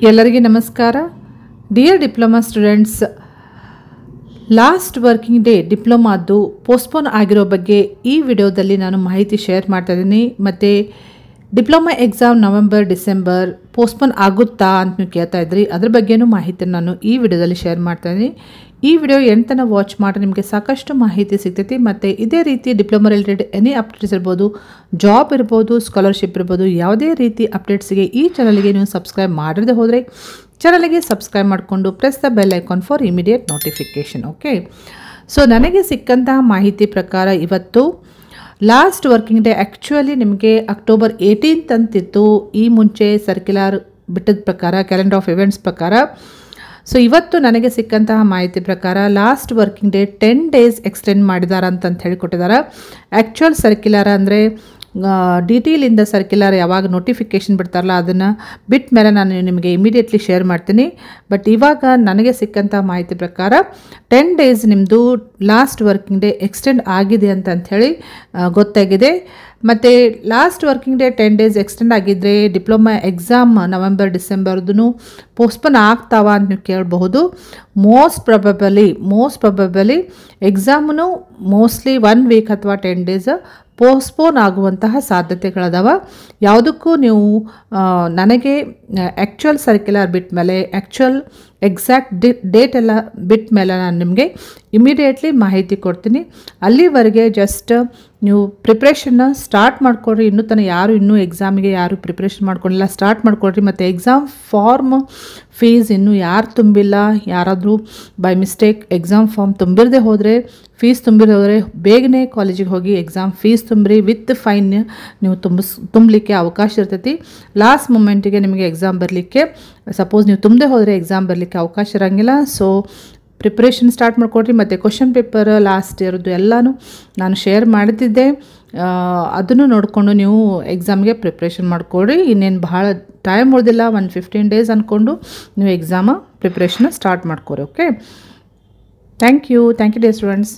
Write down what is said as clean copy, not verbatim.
ಎಲ್ಲರಿಗೆ ನಮಸ್ಕಾರ. Dear diploma students, last working day ಡಿಪ್ಲೊಮಾದ್ದು ಪೋಸ್ಟ್ಪೋನ್ ಆಗಿರೋ ಬಗ್ಗೆ ಈ ವಿಡಿಯೋದಲ್ಲಿ ನಾನು ಮಾಹಿತಿ ಶೇರ್ ಮಾಡ್ತಾ ಇದ್ದೀನಿ. ಮತ್ತು diploma exam November December postpone ಆಗುತ್ತಾ ಅಂತ ನೀವು ಕೇಳ್ತಾ ಇದ್ರಿ, ಅದ್ರ ಬಗ್ಗೆನೂ ಮಾಹಿತಿ ನಾನು ಈ ವಿಡಿಯೋದಲ್ಲಿ ಶೇರ್ ಮಾಡ್ತಾ ಇದ್ದೀನಿ. ಈ ವಿಡಿಯೋ ಎಂತನ ವಾಚ್ ಮಾಡಿ ನಿಮಗೆ ಸಾಕಷ್ಟು ಮಾಹಿತಿ ಸಿಗ್ತೈತಿ. ಮತ್ತು ಇದೇ ರೀತಿ ಡಿಪ್ಲೊಮಾ ರಿಲೇಟೆಡ್ ಎನಿ ಅಪ್ಡೇಟ್ಸ್ ಇರ್ಬೋದು, ಜಾಬ್ ಇರ್ಬೋದು, ಸ್ಕಾಲರ್ಶಿಪ್ ಇರ್ಬೋದು, ಯಾವುದೇ ರೀತಿ ಅಪ್ಡೇಟ್ಸ್ಗೆ ಈ ಚಾನಲ್ಗೆ ನೀವು ಸಬ್ಸ್ಕ್ರೈಬ್ ಮಾಡದೇ ಹೋದರೆ ಚಾನಲ್ಗೆ ಸಬ್ಸ್ಕ್ರೈಬ್ ಮಾಡಿಕೊಂಡು press the bell icon for immediate notification. Okay, so ನನಗೆ ಸಿಕ್ಕಂತಹ ಮಾಹಿತಿ ಪ್ರಕಾರ ಇವತ್ತು ಲಾಸ್ಟ್ ವರ್ಕಿಂಗ್ ಡೇ ಆ್ಯಕ್ಚುಲಿ ನಿಮಗೆ ಅಕ್ಟೋಬರ್ 18 ಅಂತಿತ್ತು. ಈ ಮುಂಚೆ ಸರ್ಕ್ಯುಲರ್ ಬಿಟ್ಟದ ಪ್ರಕಾರ, ಕ್ಯಾಲೆಂಡರ್ ಆಫ್ ಇವೆಂಟ್ಸ್ ಪ್ರಕಾರ. ಸೊ ಇವತ್ತು ನನಗೆ ಸಿಕ್ಕಂತಹ ಮಾಹಿತಿ ಪ್ರಕಾರ last working day 10 days extend ಮಾಡಿದ್ದಾರೆ ಅಂತ ಹೇಳಿಕೊಟ್ಟಿದ್ದಾರೆ. ಆ್ಯಕ್ಚುಯಲ್ ಸರ್ಕ್ಯುಲರ್ ಅಂದರೆ ಡಿಟೇಲಿಂದ ಸರ್ಕ್ಯುಲರ್ ಯಾವಾಗ ನೋಟಿಫಿಕೇಷನ್ ಬಿಡ್ತಾರಲ್ಲ ಅದನ್ನು ಬಿಟ್ಟ ಮೇಲೆ ನಾನು ನಿಮಗೆ ಇಮಿಡಿಯೇಟ್ಲಿ ಶೇರ್ ಮಾಡ್ತೀನಿ. ಬಟ್ ಇವಾಗ ನನಗೆ ಸಿಕ್ಕಂಥ ಮಾಹಿತಿ ಪ್ರಕಾರ 10 ಡೇಸ್ ನಿಮ್ಮದು ಲಾಸ್ಟ್ ವರ್ಕಿಂಗ್ ಡೇ ಎಕ್ಸ್ಟೆಂಡ್ ಆಗಿದೆ ಅಂತ ಗೊತ್ತಾಗಿದೆ. ಮತ್ತು last working day 10 days extend ಆಗಿದ್ದರೆ ಡಿಪ್ಲೊಮಾ ಎಕ್ಸಾಮ್ ನವೆಂಬರ್ ಡಿಸೆಂಬರ್ದು ಪೋಸ್ಟ್ಪೋನ್ ಆಗ್ತಾವ ಅಂತ ನೀವು ಕೇಳಬಹುದು. ಮೋಸ್ಟ್ ಪ್ರೊಬಬಲಿ ಎಕ್ಸಾಮ್ನು ಮೋಸ್ಟ್ಲಿ 1 ವೀಕ್ ಅಥವಾ 10 ಡೇಸ್ ಪೋಸ್ಟ್ಪೋನ್ ಆಗುವಂತಹ ಸಾಧ್ಯತೆಗಳದಾವ. ಯಾವುದಕ್ಕೂ ನೀವು ನನಗೆ ಆ್ಯಕ್ಚುಯಲ್ ಸರ್ಕ್ಯುಲರ್ ಬಿಟ್ಟ ಮೇಲೆ, ಆ್ಯಕ್ಚುಯಲ್ ಎಕ್ಸಾಕ್ಟ್ ಡೇಟ್ ಎಲ್ಲ ಬಿಟ್ಟ ಮೇಲೆ ನಾನು ನಿಮಗೆ ಇಮಿಡಿಯೇಟ್ಲಿ ಮಾಹಿತಿ ಕೊಡ್ತೀನಿ. ಅಲ್ಲಿವರೆಗೆ ಜಸ್ಟ್ ನೀವು ಪ್ರಿಪ್ರೇಷನ್ನ ಸ್ಟಾರ್ಟ್ ಮಾಡಿಕೊಡ್ರಿ. ಇನ್ನೂ ಎಕ್ಸಾಮಿಗೆ ಯಾರು ಪ್ರಿಪ್ರೇಷನ್ ಮಾಡ್ಕೊಂಡಿಲ್ಲ, ಸ್ಟಾರ್ಟ್ ಮಾಡಿಕೊಡ್ರಿ. ಮತ್ತು ಎಕ್ಸಾಮ್ ಫಾರ್ಮ್ ಫೀಸ್ ಇನ್ನೂ ಯಾರು ತುಂಬಿಲ್ಲ, ಯಾರಾದರೂ ಬೈ ಮಿಸ್ಟೇಕ್ ಎಕ್ಸಾಮ್ ಫಾರ್ಮ್ ತುಂಬಿರದೆ ಹೋದರೆ, ಫೀಸ್ ತುಂಬಿರದೆ ಹೋದರೆ ಬೇಗನೆ ಕಾಲೇಜಿಗೆ ಹೋಗಿ ಎಕ್ಸಾಮ್ ಫೀಸ್ ತುಂಬ್ರಿ. ವಿತ್ ಫೈನ್ ನೀವು ತುಂಬಲಿಕ್ಕೆ ಅವಕಾಶ ಇರ್ತೈತಿ. ಲಾಸ್ಟ್ ಮೂಮೆಂಟಿಗೆ ನಿಮಗೆ ಎಕ್ಸಾಮ್ ಬರಲಿಕ್ಕೆ, ಸಪೋಸ್ ನೀವು ತುಂಬದೆ ಹೋದರೆ ಎಕ್ಸಾಮ್ ಬರಲಿಕ್ಕೆ ಅವಕಾಶ ಇರೋಂಗಿಲ್ಲ. ಸೊ ಪ್ರಿಪ್ರೇಷನ್ ಸ್ಟಾರ್ಟ್ ಮಾಡಿಕೊಡ್ರಿ. ಮತ್ತು ಕ್ವಶನ್ ಪೇಪರ್ ಲಾಸ್ಟ್ ಇರೋದು ಎಲ್ಲನೂ ನಾನು ಶೇರ್ ಮಾಡ್ತಿದ್ದೆ, ಅದನ್ನು ನೋಡಿಕೊಂಡು ನೀವು ಎಕ್ಸಾಮ್ಗೆ ಪ್ರಿಪ್ರೇಷನ್ ಮಾಡಿಕೊಡ್ರಿ. ಇನ್ನೇನು ಭಾಳ ಟೈಮ್ ಉಳಿದಿಲ್ಲ, 15 ಡೇಸ್ ಅಂದ್ಕೊಂಡು ನೀವು ಎಕ್ಸಾಮ ಪ್ರಿಪ್ರೇಷನ್ನ ಸ್ಟಾರ್ಟ್ ಮಾಡ್ಕೊರಿ. Okay, thank you dear students.